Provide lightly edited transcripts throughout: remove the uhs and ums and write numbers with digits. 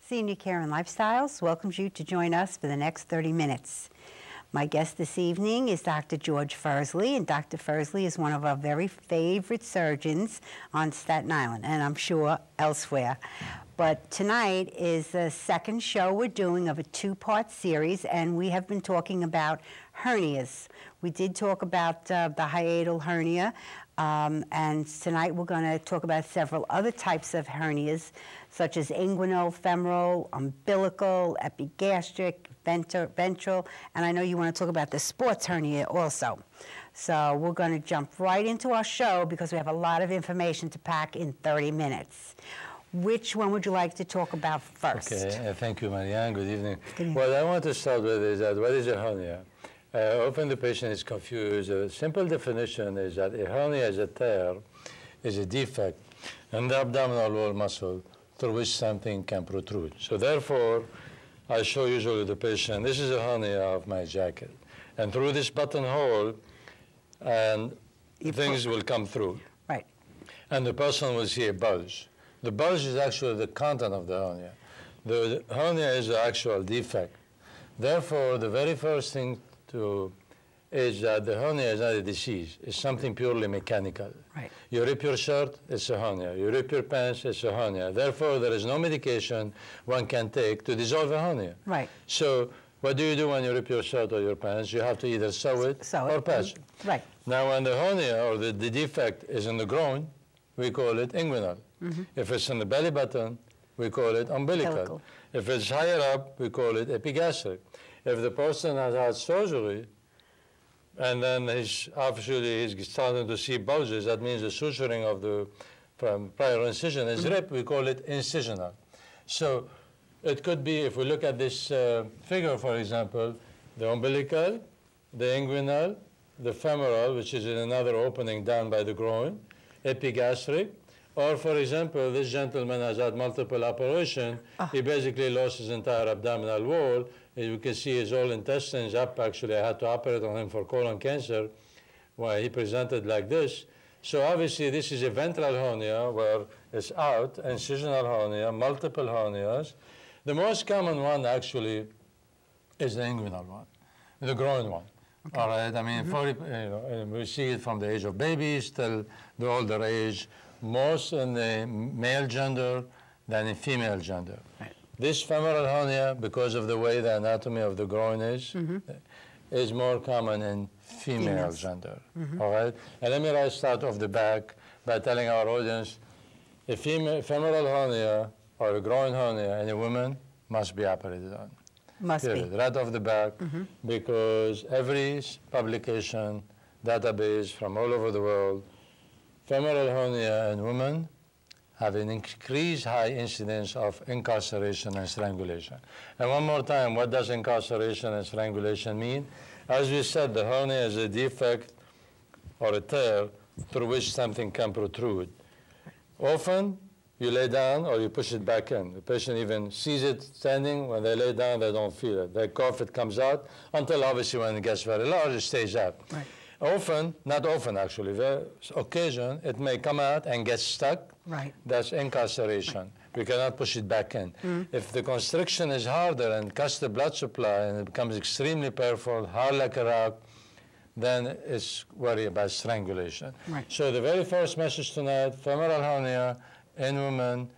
Senior Care and Lifestyles welcomes you to join us for the next 30 minutes. My guest this evening is Dr. George Ferzli, and Dr. Ferzli is one of our very favorite surgeons on Staten Island, and I'm sure elsewhere. But tonight is the second show we're doing of a two-part series, and we have been talking about hernias. We did talk about the hiatal hernia, and tonight we're going to talk about several other types of hernias, such as inguinal, femoral, umbilical, epigastric, ventral, and I know you want to talk about the sports hernia also. So we're going to jump right into our show because we have a lot of information to pack in 30 minutes. Which one would you like to talk about first? Okay, thank you, Marianne. Good evening. Good evening. What I want to start with is that what is a hernia? Often the patient is confused. A simple definition is that a hernia is a tear, is a defect in the abdominal wall muscle through which something can protrude. So therefore, I show usually the patient, this is a hernia of my jacket. And through this buttonhole, and things will come through. Right. And the person will see a bulge. The bulge is actually the content of the hernia. The hernia is the actual defect. Therefore, the very first thing is that the hernia is not a disease. It's something purely mechanical. Right. You rip your shirt, it's a hernia. You rip your pants, it's a hernia. Therefore, there is no medication one can take to dissolve a hernia. Right. So what do you do when you rip your shirt or your pants? You have to either sew it or patch it. Right. Now, when the hernia or the defect is in the groin, we call it inguinal. Mm-hmm. If it's in the belly button, we call it umbilical. If it's higher up, we call it epigastric. If the person has had surgery, and then he's starting to see bulges, that means the suturing of the prior incision is ripped, we call it incisional. So it could be, if we look at this figure, for example, the umbilical, the inguinal, the femoral, which is in another opening down by the groin, epigastric, or, for example, this gentleman has had multiple operations. He basically lost his entire abdominal wall. As you can see, his whole intestines up. Actually, I had to operate on him for colon cancer, where he presented like this. So obviously, this is a ventral hernia where it's out, incisional hernia, multiple hernias. The most common one, actually, is the inguinal one, the groin one. Okay. All right, I mean, we see it from the age of babies till the older age, most in the male gender than in female gender. Right. This femoral hernia, because of the way the anatomy of the groin is more common in female gender. All right? And let me start off the back by telling our audience, a femoral hernia or a groin hernia in a woman must be operated on. Must be. Right off the back, because every publication, database from all over the world, femoral hernia in women have an increased high incidence of incarceration and strangulation. And one more time, what does incarceration and strangulation mean? As we said, the hernia is a defect or a tear through which something can protrude. Often, you lay down or you push it back in. The patient even sees it standing. When they lay down, they don't feel it. They cough, it comes out, until obviously when it gets very large, it stays out. Right. Often, not often actually, very occasion, it may come out and get stuck. Right. That's incarceration. Right. We cannot push it back in. If the constriction is harder and cuts the blood supply and it becomes extremely painful, hard like a rock, then it's worry about strangulation. Right. So the very first message tonight, femoral hernia in women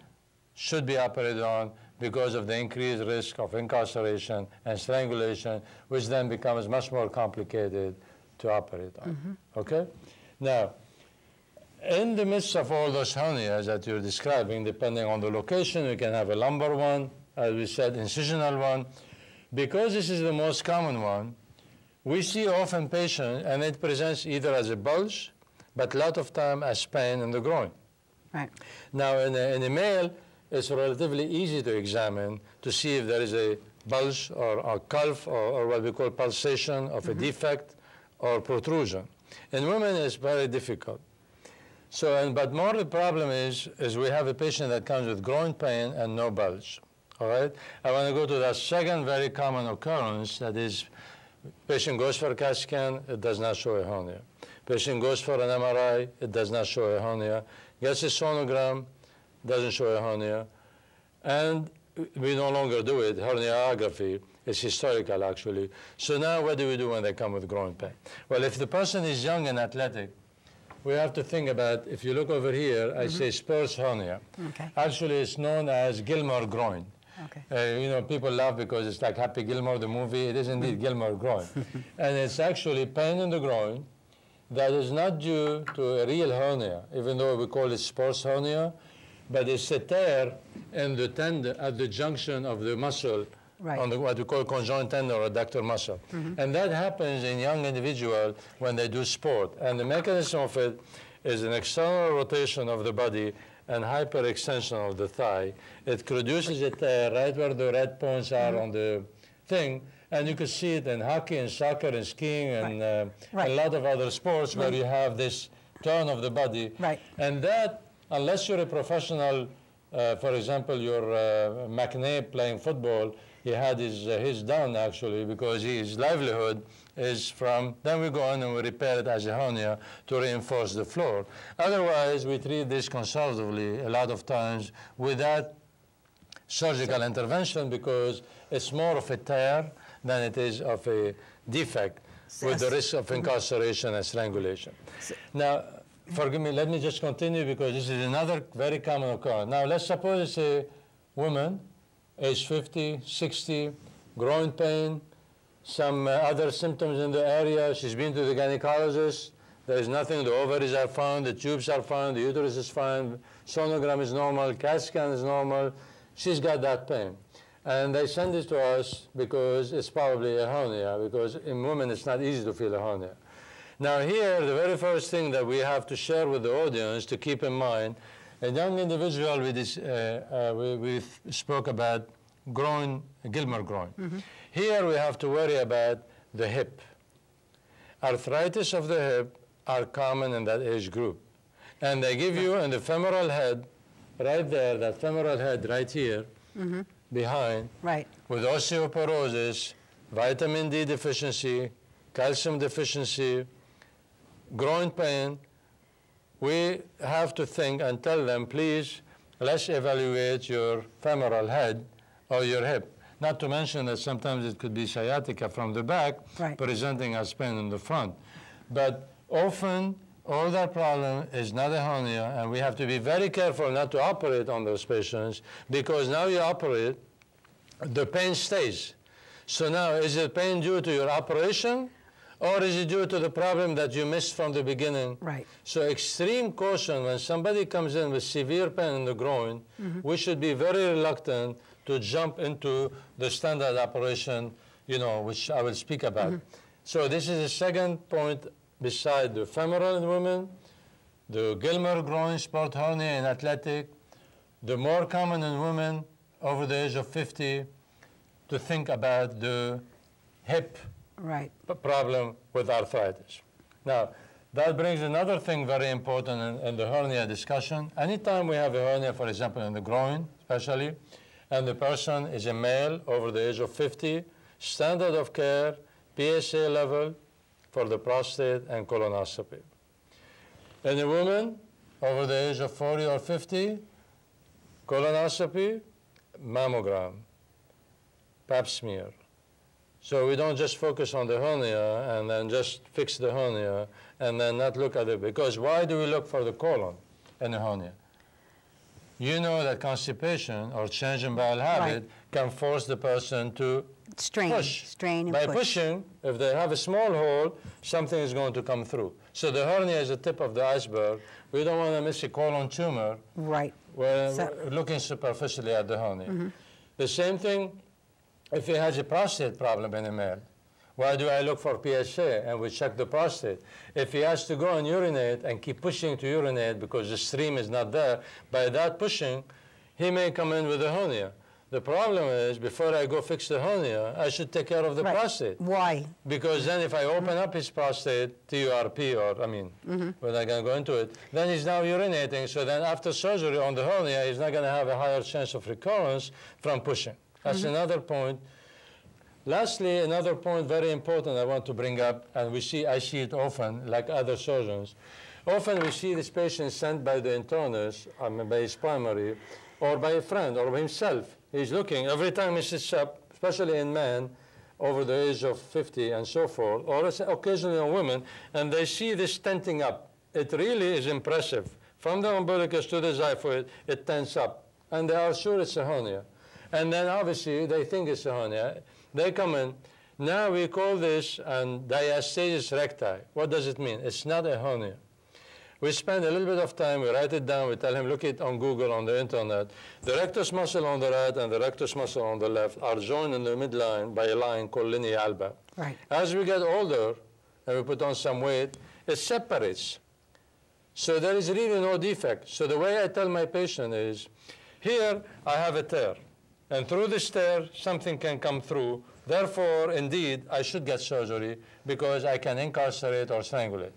should be operated on because of the increased risk of incarceration and strangulation, which then becomes much more complicated to operate on. Okay? Now, in the midst of all those hernias that you're describing, depending on the location, you can have a lumbar one, as we said, incisional one. Because this is the most common one, we see often patients, and it presents either as a bulge, but a lot of time as pain in the groin. Right. Now, in a male, it's relatively easy to examine to see if there is a bulge or a gulf or what we call pulsation of a defect or protrusion. In women, it's very difficult. So, but more the problem is we have a patient that comes with groin pain and no bulge. All right? I want to go to that second very common occurrence, that is, patient goes for a CAT scan, it does not show a hernia. Patient goes for an MRI, it does not show a hernia. Gets a sonogram, doesn't show a hernia. And we no longer do it. Herniography is historical, actually. So now what do we do when they come with groin pain? Well, if the person is young and athletic, we have to think about, if you look over here, I say Spurs hernia. Okay. Actually, it's known as Gilmore groin. Okay. You know, people laugh because it's like Happy Gilmore, the movie. It is indeed Gilmore groin. And it's actually pain in the groin that is not due to a real hernia, even though we call it Spurs hernia, but it's a tear in the tendon at the junction of the muscle, on the, what we call conjoint tendon or adductor muscle. And that happens in young individuals when they do sport. And the mechanism of it is an external rotation of the body and hyperextension of the thigh. It produces a tear right where the red points are on the thing. And you can see it in hockey and soccer and skiing and a lot of other sports where you have this turn of the body. And that, unless you're a professional, for example, you're McNabb playing football, he had his done actually because his livelihood is from, then we go in and we repair it as a hernia to reinforce the floor. Otherwise, we treat this conservatively a lot of times without surgical intervention because it's more of a tear than it is of a defect with the risk of incarceration and strangulation. Now, forgive me, let me just continue because this is another very common occurrence. Now, let's suppose it's a woman, age 50, 60, groin pain, some other symptoms in the area. She's been to the gynecologist. There's nothing. The ovaries are fine. The tubes are fine. The uterus is fine. Sonogram is normal. CAT scan is normal. She's got that pain. And they send it to us because it's probably a hernia, because in women it's not easy to feel a hernia. Now here, the very first thing that we have to share with the audience to keep in mind, a young individual with this, we spoke about groin, Gilmore groin. Here we have to worry about the hip. Arthritis of the hip are common in that age group. And they give you in the femoral head, right there, that femoral head right here, behind, with osteoporosis, vitamin D deficiency, calcium deficiency, groin pain, we have to think and tell them, please, let's evaluate your femoral head or your hip. Not to mention that sometimes it could be sciatica from the back, presenting as pain in the front. But often, all that problem is not a hernia, and we have to be very careful not to operate on those patients, because now you operate, the pain stays. So now, is it pain due to your operation, or is it due to the problem that you missed from the beginning? So extreme caution, when somebody comes in with severe pain in the groin, we should be very reluctant to jump into the standard operation, you know, which I will speak about. So this is the second point beside the femoral in women, the Gilmore groin, sport hernia in athletic, the more common in women over the age of 50, to think about the hip problem with arthritis. Now, that brings another thing very important in the hernia discussion. Anytime we have a hernia, for example, in the groin, especially, and the person is a male over the age of 50, standard of care, PSA level for the prostate and colonoscopy. In a woman over the age of 40 or 50, colonoscopy, mammogram, pap smear. So we don't just focus on the hernia and then just fix the hernia and then not look at it. Because why do we look for the colon in a hernia? You know that constipation or change in bowel habit can force the person to push. By pushing, if they have a small hole, something is going to come through. So the hernia is the tip of the iceberg. We don't want to miss a colon tumor. We're looking superficially at the hernia. The same thing if he has a prostate problem in a male. Why do I look for PSA? And we check the prostate. If he has to go and urinate and keep pushing to urinate because the stream is not there, by that pushing, he may come in with a hernia. The problem is, before I go fix the hernia, I should take care of the prostate. Why? Because then if I open up his prostate, TURP, or I mean, we're not going to go into it, then he's now urinating. So then after surgery on the hernia, he's not going to have a higher chance of recurrence from pushing. That's another point. Lastly, another point very important I want to bring up, and I see it often, like other surgeons. Often we see this patient sent by the internist, by his primary, or by a friend, or by himself, he's looking, every time he sits up, especially in men over the age of 50 and so forth, or occasionally in women, and they see this tenting up. It really is impressive. From the umbilicus to the xiphoid, it tends up. And they are sure it's a hernia. And then obviously they think it's a hernia. They come in. Now we call this diastasis recti. What does it mean? It's not a hernia. We spend a little bit of time, we write it down, we tell him, look it on Google, on the internet. The rectus muscle on the right and the rectus muscle on the left are joined in the midline by a line called linea alba. Right. As we get older and we put on some weight, it separates. So there is really no defect. So the way I tell my patient is, here I have a tear, and through this tear, something can come through. Therefore, indeed, I should get surgery because I can incarcerate or strangulate.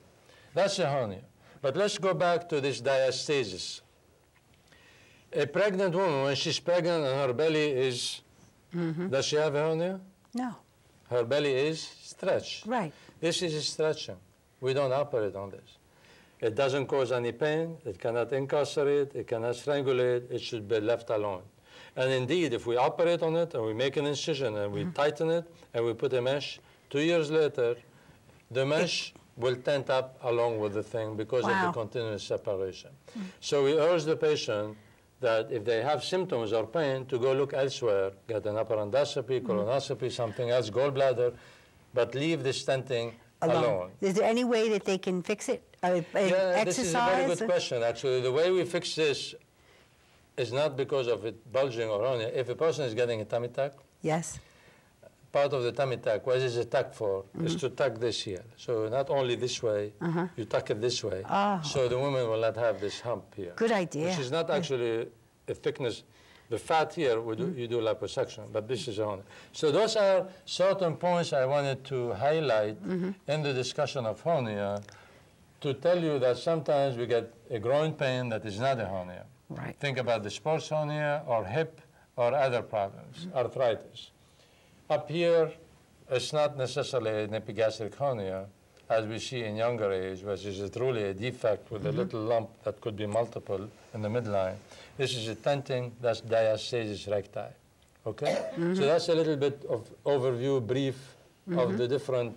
That's a hernia. But let's go back to this diastasis. A pregnant woman, when she's pregnant and her belly is, does she have a hernia? No. Her belly is stretched. Right. This is stretching. We don't operate on this. It doesn't cause any pain. It cannot incarcerate. It cannot strangulate. It should be left alone. And indeed, if we operate on it and we make an incision and we tighten it and we put a mesh, 2 years later, the mesh will tent up along with the thing because of the continuous separation. So we urge the patient that if they have symptoms or pain, to go look elsewhere, get an upper endoscopy, colonoscopy, something else, gallbladder, but leave the stenting alone. Is there any way that they can fix it? Yeah, this is a very good question, actually. The way we fix this is not because of it bulging or hernia. If a person is getting a tummy tuck, yes, part of the tummy tuck, what is a tuck for? Is to tuck this here. So not only this way, you tuck it this way. So the woman will not have this hump here. Good idea. Which is not actually a thickness. The fat here, you do liposuction, but this is hernia. So those are certain points I wanted to highlight in the discussion of hernia to tell you that sometimes we get a groin pain that is not a hernia. Right. Think about the sports hernia or hip or other problems, arthritis. Up here, it's not necessarily an epigastric hernia, as we see in younger age, which is truly a defect with a little lump that could be multiple in the midline. This is a tenting, that's diastasis recti, okay? So that's a little bit of overview, brief, of the different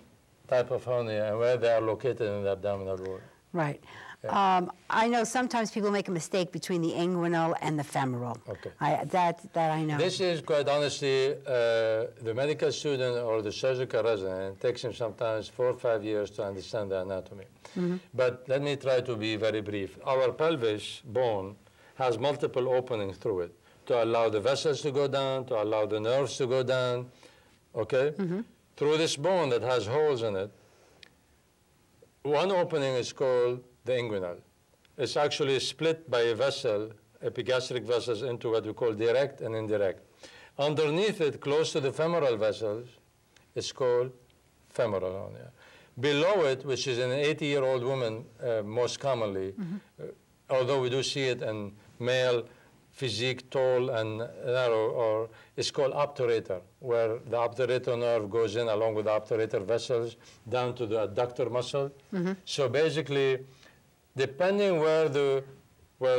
type of hernia and where they are located in the abdominal wall. Right. I know sometimes people make a mistake between the inguinal and the femoral. Okay. That I know. This is, quite honestly, the medical student or the surgical resident, it takes him sometimes 4 or 5 years to understand the anatomy. But let me try to be very brief. Our pelvis bone has multiple openings through it to allow the vessels to go down, to allow the nerves to go down, okay? Through this bone that has holes in it, one opening is called the inguinal. It's actually split by a vessel, epigastric vessels, into what we call direct and indirect. Underneath it, close to the femoral vessels, it's called femoral hernia. Below it, which is in an 80-year-old woman most commonly, although we do see it in male physique, tall and narrow, or it's called obturator, where the obturator nerve goes in along with the obturator vessels down to the adductor muscle. So basically, depending where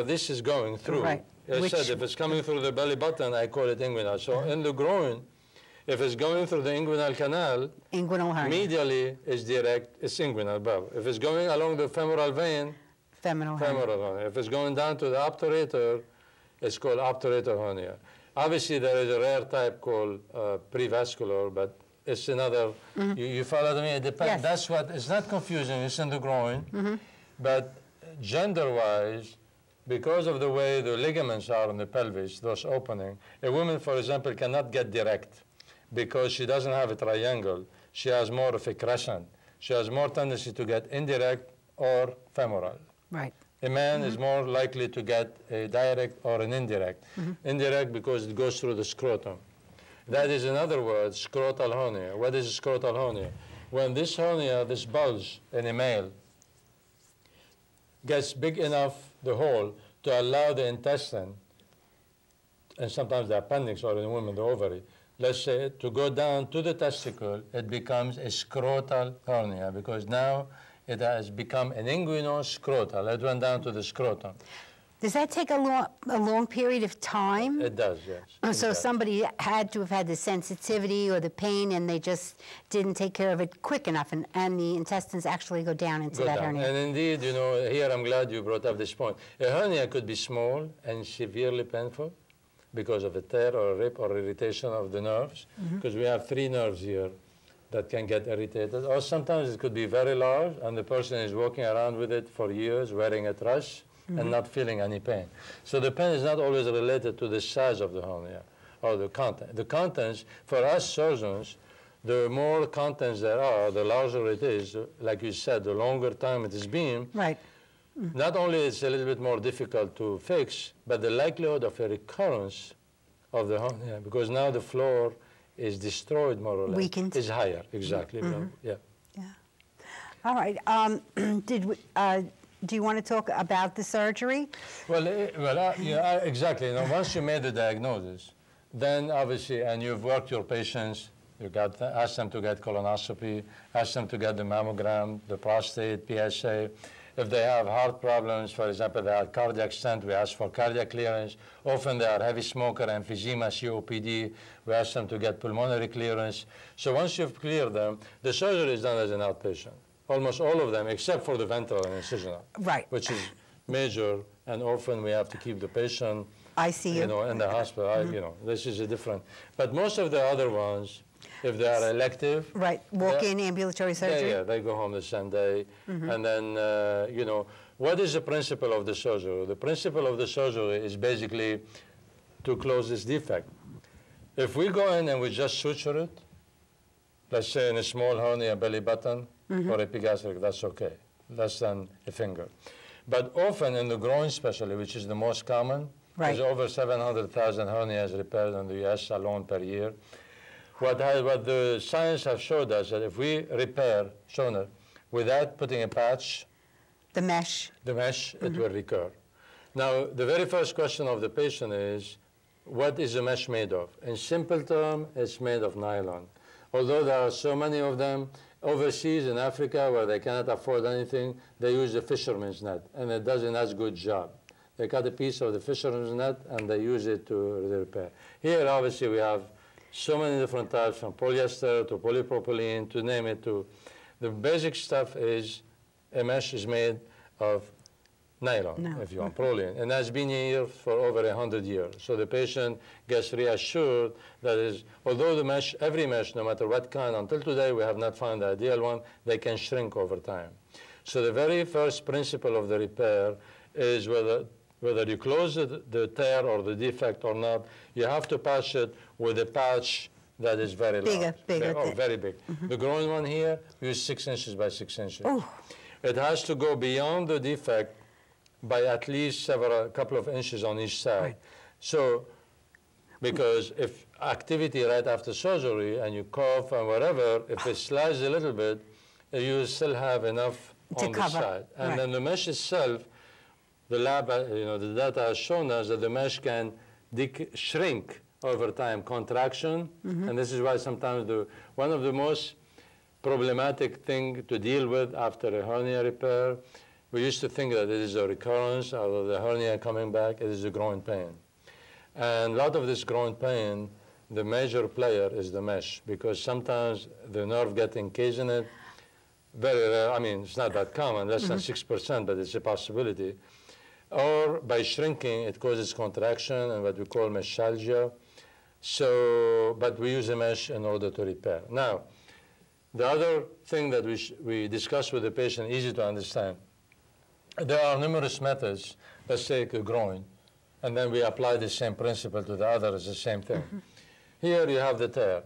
this is going through, I said if it's coming through the belly button, I call it inguinal. So in the groin, if it's going through the inguinal canal, medially it's direct, it's inguinal above. If it's going along the femoral vein, femoral hernia. If it's going down to the obturator, it's called obturator hernia. Obviously, there is a rare type called prevascular, but it's another. You follow me? It depends. Yes. That's what. It's not confusing. It's in the groin, but gender-wise, because of the way the ligaments are in the pelvis, those opening, a woman, for example, cannot get direct because she doesn't have a triangle. She has more of a crescent. She has more tendency to get indirect or femoral. Right. A man is more likely to get a direct or an indirect. Indirect because it goes through the scrotum. That is, in other words, scrotal hernia. What is a scrotal hernia? When this hernia, this bulge in a male, gets big enough, the hole, to allow the intestine, and sometimes the appendix, or in a woman, the ovary, let's say, to go down to the testicle, it becomes a scrotal hernia because now it has become an inguinoscrotal. It went down to the scrotum. Does that take a long period of time? It does, yes. So It does. somebody had to have had the sensitivity or the pain, and they just didn't take care of it quick enough, and the intestines actually go down into that hernia. And indeed, you know, here I'm glad you brought up this point. A hernia could be small and severely painful because of a tear or a rip or irritation of the nerves, because we have 3 nerves here that can get irritated. Or sometimes it could be very large, and the person is walking around with it for years, wearing a truss, and not feeling any pain. So the pain is not always related to the size of the hernia or the content. The contents, for us surgeons, the more contents there are, the larger it is. Like you said, the longer time it has been. Right. Not only is it a little bit more difficult to fix, but the likelihood of a recurrence of the hernia, because now the floor is destroyed more or less, weakened, is higher. Exactly. Yeah. Yeah. All right. Do you want to talk about the surgery? Well, yeah, exactly. You know, once you made the diagnosis, then obviously, and you've worked your patients, you asked them to get colonoscopy, asked them to get the mammogram, the prostate, PSA. If they have heart problems, for example, they have cardiac stent, we ask for cardiac clearance. Often they are heavy smoker, emphysema, COPD, we ask them to get pulmonary clearance. So once you've cleared them, the surgery is done as an outpatient. Almost all of them, except for the ventral and incisional, right, which is major, and often we have to keep the patient, ICU, you know, in the hospital. You know, this is a different. But most of the other ones, if they are elective, right, walk-in ambulatory surgery. Yeah, they go home the same day, and then you know, what is the principle of the surgery? The principle of the surgery is basically to close this defect. If we go in and we just suture it, let's say in a small hernia, belly button, or epigastric, that's okay, less than a finger. But often in the groin especially, which is the most common, there's over 700,000 hernias repaired in the US alone per year. What the science has showed us that if we repair, without putting a patch, the mesh, it will recur. Now, the very first question of the patient is, what is the mesh made of? In simple terms, it's made of nylon. Although there are so many of them, overseas in Africa where they cannot afford anything, they use the fisherman's net, and it does a nice good job. They cut a piece of the fisherman's net, and they use it to repair. Here, obviously, we have so many different types, from polyester to polypropylene, to name it. The basic stuff is, a mesh is made of nylon, if you want, polyene, and that's been here for over 100 years. So the patient gets reassured that is, although the mesh, every mesh, no matter what kind, until today we have not found the ideal one, they can shrink over time. So the very first principle of the repair is whether you close the tear or the defect or not, you have to patch it with a patch that is very large. Bigger. Oh, very big. The groin one here is 6 inches by 6 inches. Ooh. It has to go beyond the defect by at least a couple of inches on each side. Right. So, because if activity right after surgery and you cough and whatever, if it slides a little bit, you still have enough on the side. And then the mesh itself, the lab, the data has shown us that the mesh can shrink over time, contraction, and this is why sometimes one of the most problematic thing to deal with after a hernia repair, we used to think that it is a recurrence of the hernia coming back. It is a groin pain. And a lot of this groin pain, the major player is the mesh, because sometimes the nerve gets encased in it. Very rare, I mean, it's not that common, less than 6%, but it's a possibility. Or by shrinking, it causes contraction and what we call meshalgia. So, but we use a mesh in order to repair. Now, the other thing that we discuss with the patient, easy to understand, there are numerous methods. Let's take a groin, and then we apply the same principle to the other, it's the same thing. Here you have the tear.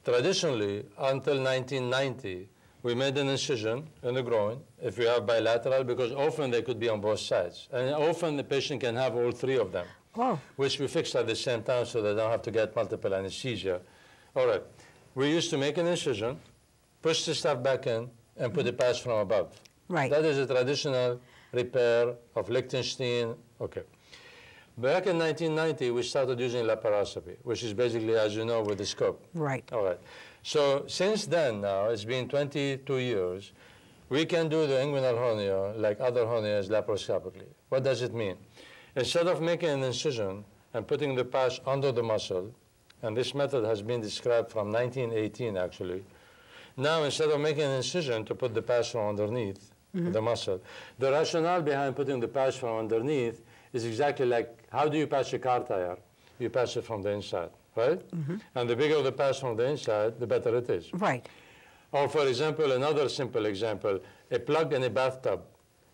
Traditionally, until 1990, we made an incision in the groin, if you have bilateral, because often they could be on both sides. And often the patient can have all 3 of them, which we fixed at the same time so they don't have to get multiple anesthesia. All right, we used to make an incision, push the stuff back in, and put a patch from above. Right. That is a traditional repair of Liechtenstein. Okay. Back in 1990, we started using laparoscopy, which is basically, as you know, with the scope. Right. All right. So since then now, it's been 22 years, we can do the inguinal hernia like other hernias laparoscopically. What does it mean? Instead of making an incision and putting the patch under the muscle, and this method has been described from 1918 actually, now instead of making an incision to put the patch from underneath the muscle, the rationale behind putting the patch from underneath is exactly like, how do you patch a car tire? You patch it from the inside, right? And the bigger the patch from the inside, the better it is. Right. Or for example, another simple example, a plug in a bathtub.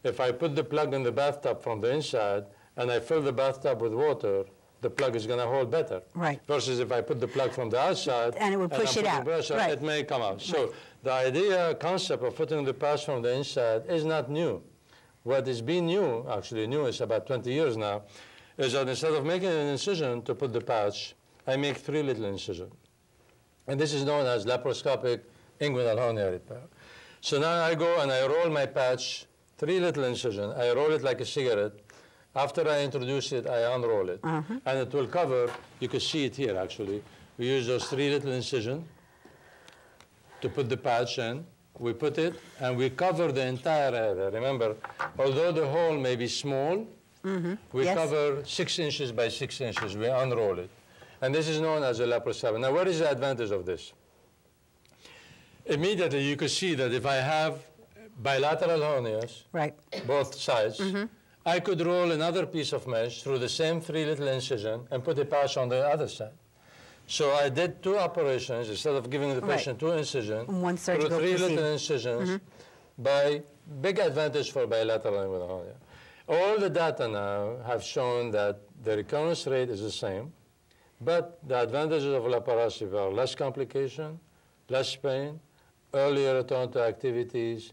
If I put the plug in the bathtub from the inside and I fill the bathtub with water, the plug is going to hold better. Right. Versus if I put the plug from the outside and it would push it out. Pressure, right. It may come out. So the idea, concept of putting the patch from the inside is not new. What is being new, actually new is about 20 years now, is that instead of making an incision to put the patch, I make 3 little incisions. And this is known as laparoscopic inguinal hernia repair. So now I go and I roll my patch, 3 little incisions. I roll it like a cigarette. After I introduce it, I unroll it. And it will cover, you can see it here actually. We use those 3 little incisions to put the patch in. We put it and we cover the entire area. Remember, although the hole may be small, we cover 6 inches by 6 inches. We unroll it. And this is known as a laparoscopic. Now, what is the advantage of this? Immediately, you can see that if I have bilateral hernias, both sides, I could roll another piece of mesh through the same 3 little incision and put a patch on the other side. So I did 2 operations instead of giving the patient 2 incisions, one through 3 little incisions, by big advantage for bilateral inguinal hernia. All the data now have shown that the recurrence rate is the same, but the advantages of laparoscopy are less complication, less pain, earlier return to activities,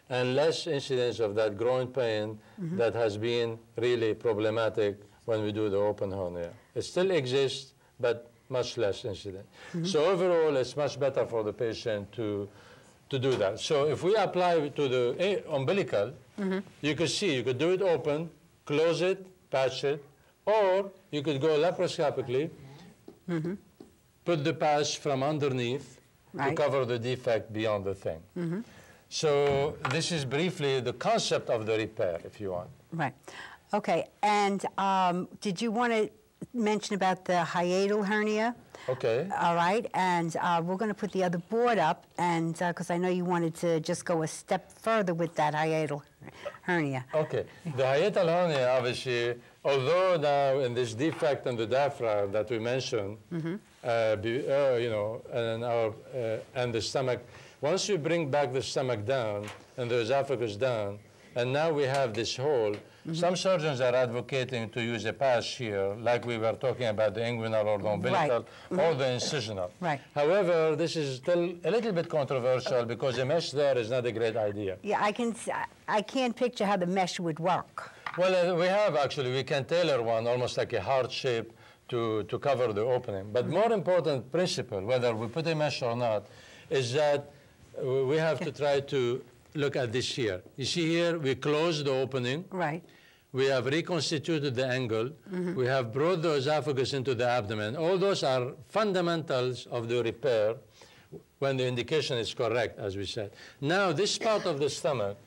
and less incidence of that growing pain that has been really problematic when we do the open hernia. It still exists, but much less incident. So overall, it's much better for the patient to do that. So if we apply to the umbilical, you could see, you could do it open, close it, patch it, or you could go laparoscopically, put the patch from underneath to cover the defect beyond the thing. So this is briefly the concept of the repair, if you want. Right. Okay. And did you want to mention about the hiatal hernia? Okay. All right. And we're going to put the other board up, and because I know you wanted to just go a step further with that hiatal hernia. Okay. The hiatal hernia, obviously, although now in this defect in the diaphragm that we mentioned, you know, and the stomach, once you bring back the stomach down and the esophagus down, and now we have this hole, some surgeons are advocating to use a patch here, like we were talking about the inguinal or the umbilical or the incisional. However, this is still a little bit controversial because a mesh there is not a great idea. Yeah, I can't picture how the mesh would work. Well, we have actually, we can tailor one almost like a heart shape to cover the opening. But more important principle, whether we put a mesh or not, is that we have to try to look at this here. You see here, we closed the opening. We have reconstituted the angle. We have brought the esophagus into the abdomen. All those are fundamentals of the repair when the indication is correct, as we said. Now, this part of the stomach,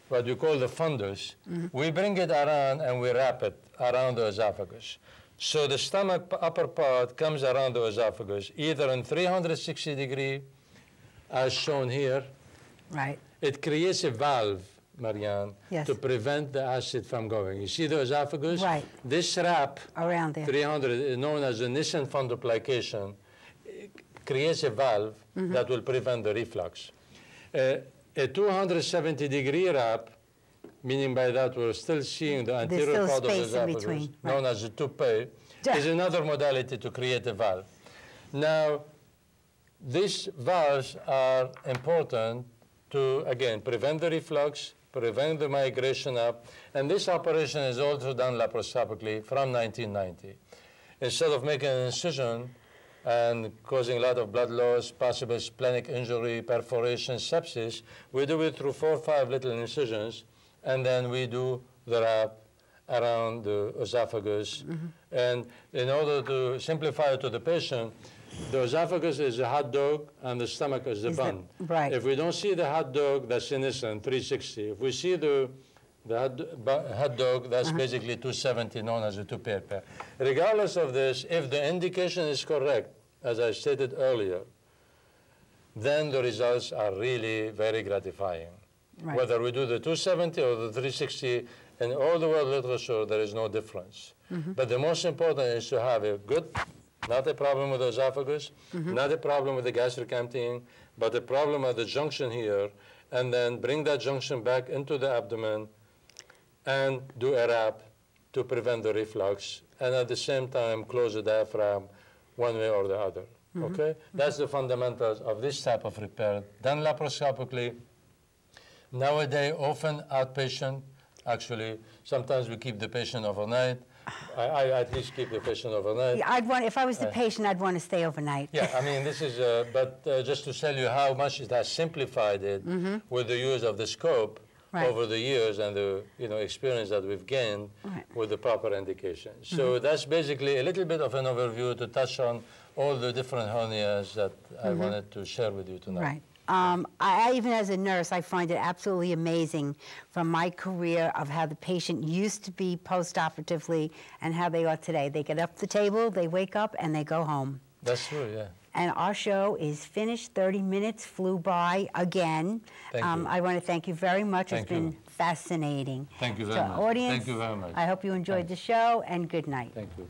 what we call the fundus, we bring it around and we wrap it around the esophagus. So the stomach upper part comes around the esophagus, either in 360 degree, as shown here. It creates a valve, Marianne, to prevent the acid from going. You see the esophagus? This wrap, around there, 300, known as the Nissen fundoplication, creates a valve that will prevent the reflux. A 270-degree wrap, meaning by that we're still seeing the anterior part of the esophagus, known as the toupee, is another modality to create a valve. Now, these valves are important to, again, prevent the reflux, prevent the migration up, and this operation is also done laparoscopically from 1990. Instead of making an incision and causing a lot of blood loss, possible splenic injury, perforation, sepsis, we do it through 4 or 5 little incisions, and then we do the wrap around the esophagus. And in order to simplify it to the patient, the esophagus is a hot dog and the stomach is the bun. If we don't see the hot dog, that's innocent, 360. If we see the The hot dog, that's basically 270, known as a two-pair pair. Regardless of this, if the indication is correct, as I stated earlier, then the results are really very gratifying. Right. Whether we do the 270 or the 360, in all the world literature, there is no difference. But the most important is to have a good, not a problem with the esophagus, not a problem with the gastric emptying, but a problem at the junction here, and then bring that junction back into the abdomen and do a wrap to prevent the reflux, and at the same time close the diaphragm one way or the other. Okay? That's the fundamentals of this type of repair. Done laparoscopically. Nowadays, often outpatient. Actually, sometimes we keep the patient overnight. I at least keep the patient overnight. Yeah, if I was the patient, I'd want to stay overnight. Yeah, I mean, this is, but just to tell you how much it has simplified it with the use of the scope over the years and the experience that we've gained with the proper indication. So that's basically a little bit of an overview to touch on all the different hernias that I wanted to share with you tonight. Right. I even as a nurse, I find it absolutely amazing from my career of how the patient used to be post-operatively and how they are today. They get up the table, they wake up, and they go home. That's true, yeah. And our show is finished. 30 minutes flew by again. Thank you. I want to thank you very much. Thank it's been fascinating. Thank you very much. Audience, Thank you very much. I hope you enjoyed the show, and good night. Thank you.